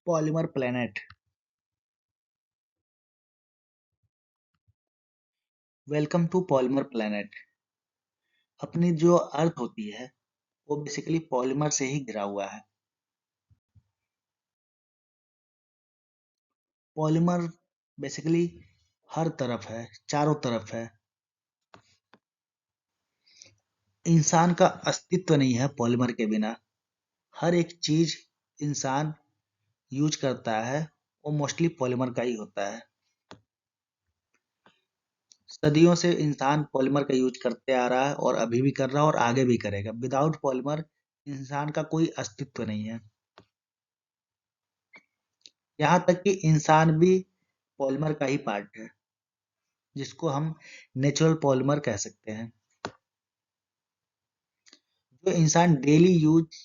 Polymer planet. Welcome to polymer planet. अपनी जो अर्थ होती है वो बेसिकली पॉलीमर से ही घिरा हुआ है। पॉलीमर बेसिकली हर तरफ है, चारों तरफ है। इंसान का अस्तित्व नहीं है पॉलीमर के बिना। हर एक चीज इंसान यूज करता है वो मोस्टली पॉलीमर का ही होता है। सदियों से इंसान पॉलीमर का यूज करते आ रहा है और अभी भी कर रहा है और आगे भी करेगा। विदाउट पॉलीमर इंसान का कोई अस्तित्व नहीं है। यहाँ तक कि इंसान भी पॉलीमर का ही पार्ट है, जिसको हम नेचुरल पॉलीमर कह सकते हैं। जो इंसान डेली यूज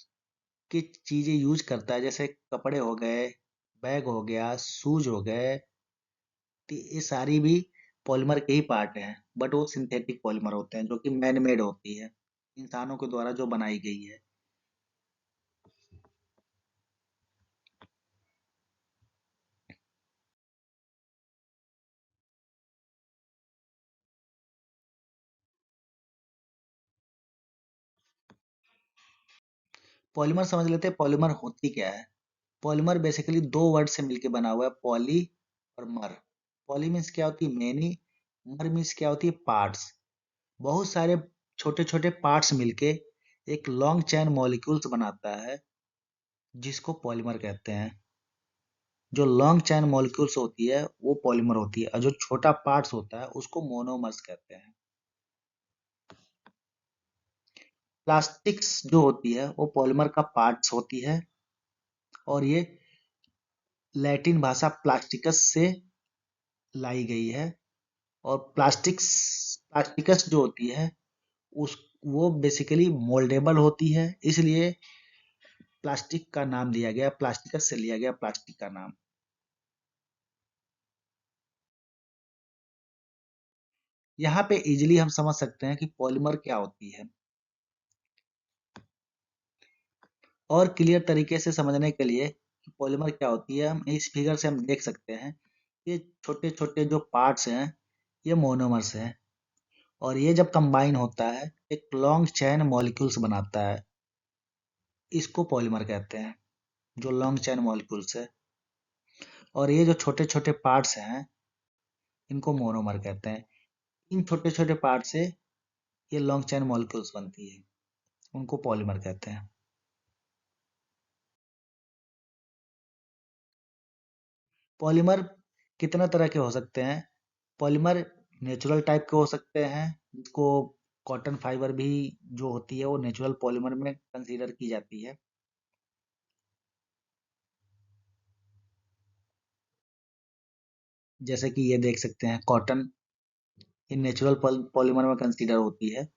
की चीजें यूज करता है, जैसे कपड़े हो गए, बैग हो गया, शूज हो गए, तो ये सारी भी पॉलीमर के ही पार्ट हैं। बट वो सिंथेटिक पॉलीमर होते हैं जो कि मैन मेड होती है, इंसानों के द्वारा जो बनाई गई है। पॉलीमर समझ लेते हैं पॉलीमर होती क्या है। पॉलीमर बेसिकली दो वर्ड से मिलके बना हुआ है, पॉली और मर। पॉली मीन्स क्या होती है? मेनी। मर मीन्स क्या होती है? पार्ट्स। बहुत सारे छोटे छोटे पार्ट्स मिलके एक लॉन्ग चेन मॉलिक्यूल्स बनाता है, जिसको पॉलीमर कहते हैं। जो लॉन्ग चेन मॉलिक्यूल्स होती है वो पॉलीमर होती है, और जो छोटा पार्ट्स होता है उसको मोनोमर्स कहते हैं। प्लास्टिक्स जो होती है वो पॉलीमर का पार्ट्स होती है, और ये लैटिन भाषा प्लास्टिकस से लाई गई है। और प्लास्टिकस जो होती है उस वो बेसिकली मोल्डेबल होती है, इसलिए प्लास्टिक का नाम दिया गया, प्लास्टिकस से लिया गया प्लास्टिक का नाम। यहाँ पे इजीली हम समझ सकते हैं कि पॉलीमर क्या होती है। और क्लियर तरीके से समझने के लिए कि पॉलीमर क्या होती है, हम इस फिगर से हम देख सकते हैं। ये छोटे छोटे जो पार्ट्स हैं ये मोनोमर्स हैं, और ये जब कंबाइन होता है एक लॉन्ग चेन मॉलिक्यूल्स बनाता है, इसको पॉलीमर कहते हैं, जो लॉन्ग चेन मॉलिक्यूल्स है। और ये जो छोटे छोटे पार्ट्स हैं इनको मोनोमर कहते हैं। इन छोटे छोटे पार्ट से ये लॉन्ग चेन मॉलिक्यूल्स बनती है, उनको पॉलीमर कहते हैं। पॉलीमर कितना तरह के हो सकते हैं? पॉलीमर नेचुरल टाइप के हो सकते हैं, जिसको कॉटन फाइबर भी जो होती है वो नेचुरल पॉलीमर में कंसीडर की जाती है। जैसे कि ये देख सकते हैं कॉटन, ये नेचुरल पॉलीमर में कंसीडर होती है।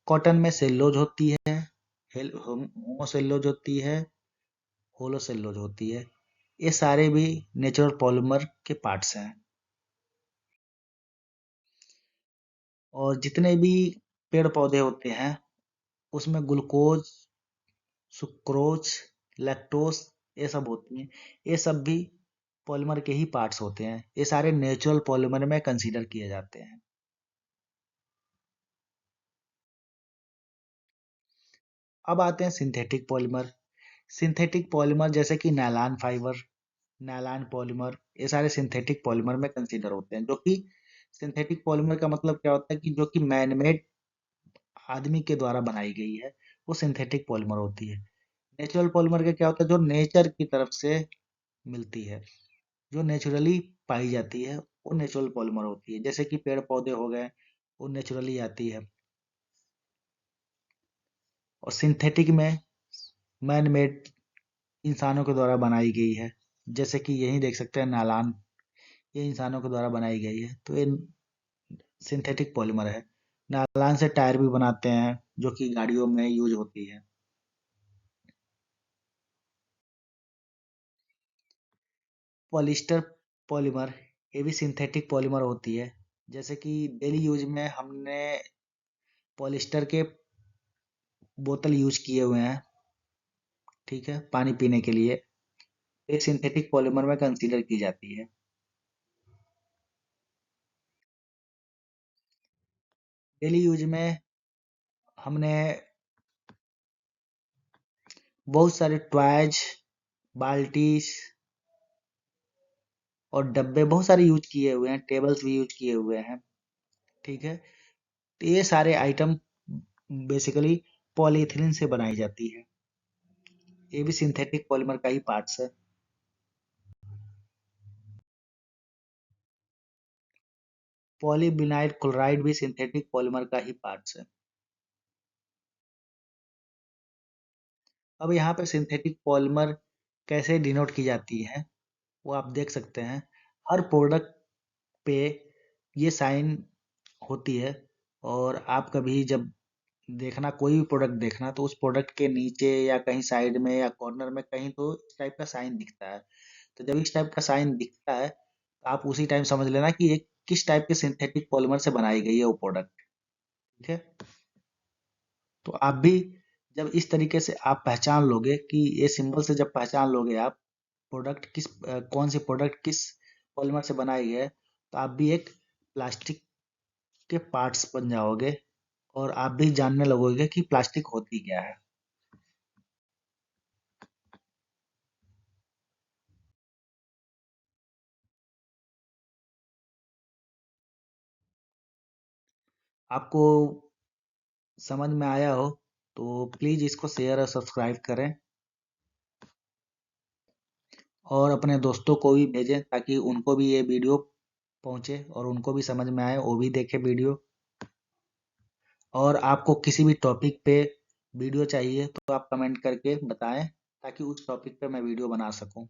कॉटन में सेल्यूलोज होती है, होमोसेल्यूलोज होती है, होलोसेल्यूलोज होती है। ये सारे भी नेचुरल पॉलीमर के पार्ट्स हैं। और जितने भी पेड़ पौधे होते हैं उसमें ग्लूकोज, सुक्रोज, लैक्टोज ये सब होती हैं। ये सब भी पॉलीमर के ही पार्ट्स होते हैं। ये सारे नेचुरल पॉलीमर में कंसीडर किए जाते हैं। अब आते हैं सिंथेटिक पॉलीमर। सिंथेटिक पॉलीमर जैसे कि नायलॉन फाइबर, नायलॉन पॉलीमर, ये सारे सिंथेटिक पॉलीमर में कंसीडर होते हैं। जो कि सिंथेटिक पॉलीमर का मतलब क्या होता है कि जो कि मैनमेड आदमी के द्वारा बनाई गई है, वो सिंथेटिक पॉलीमर होती है। नेचुरल पॉलीमर का क्या होता है? जो नेचर की तरफ से मिलती है, जो नेचुरली पाई जाती है, वो नेचुरल पॉलीमर होती है। जैसे कि पेड़ पौधे हो गए, वो नेचुरली आती है। और सिंथेटिक में मैन मेड, इंसानों के द्वारा बनाई गई है। जैसे कि यही देख सकते हैं नालान, ये इंसानों के द्वारा बनाई गई है, तो ये सिंथेटिक पॉलीमर है। नायलॉन से टायर भी बनाते हैं जो कि गाड़ियों में यूज होती है। पॉलिस्टर पॉलीमर, ये भी सिंथेटिक पॉलीमर होती है। जैसे कि डेली यूज में हमने पॉलिस्टर के बोतल यूज किए हुए हैं, ठीक है, पानी पीने के लिए। ये सिंथेटिक पॉलीमर में कंसीडर की जाती है। डेली यूज में हमने बहुत सारे टॉयज, बाल्टीज और डब्बे बहुत सारे यूज किए हुए हैं, टेबल्स भी यूज किए हुए हैं। ठीक है, तो ये सारे आइटम बेसिकली पॉलीइथिलीन से बनाई जाती है। ये भी सिंथेटिक पॉलीमर का ही पार्ट्स है। पॉलीविनाइल क्लोराइड भी सिंथेटिक पॉलीमर का ही पार्ट्स है। अब यहाँ पे सिंथेटिक पॉलीमर कैसे डिनोट की जाती है वो आप देख सकते हैं। हर प्रोडक्ट पे ये साइन होती है, और आप कभी जब देखना कोई भी प्रोडक्ट देखना तो उस प्रोडक्ट के नीचे या कहीं साइड में या कॉर्नर में कहीं तो इस टाइप का साइन दिखता है। तो जब इस टाइप का साइन दिखता है तो आप उसी टाइम समझ लेना कि ये किस टाइप के सिंथेटिक पॉलीमर से बनाई गई है वो प्रोडक्ट। ठीक है, तो आप भी जब इस तरीके से आप पहचान लोगे कि ये सिंबल से जब पहचान लोगे आप प्रोडक्ट कौन सी प्रोडक्ट किस पॉलीमर से बनाई है, तो आप भी एक प्लास्टिक के पार्ट्स बन जाओगे और आप भी जानने लगोगे कि प्लास्टिक होती क्या है। आपको समझ में आया हो तो प्लीज़ इसको शेयर और सब्सक्राइब करें, और अपने दोस्तों को भी भेजें ताकि उनको भी ये वीडियो पहुंचे और उनको भी समझ में आए, वो भी देखें वीडियो। और आपको किसी भी टॉपिक पे वीडियो चाहिए तो आप कमेंट करके बताएं ताकि उस टॉपिक पे मैं वीडियो बना सकूं।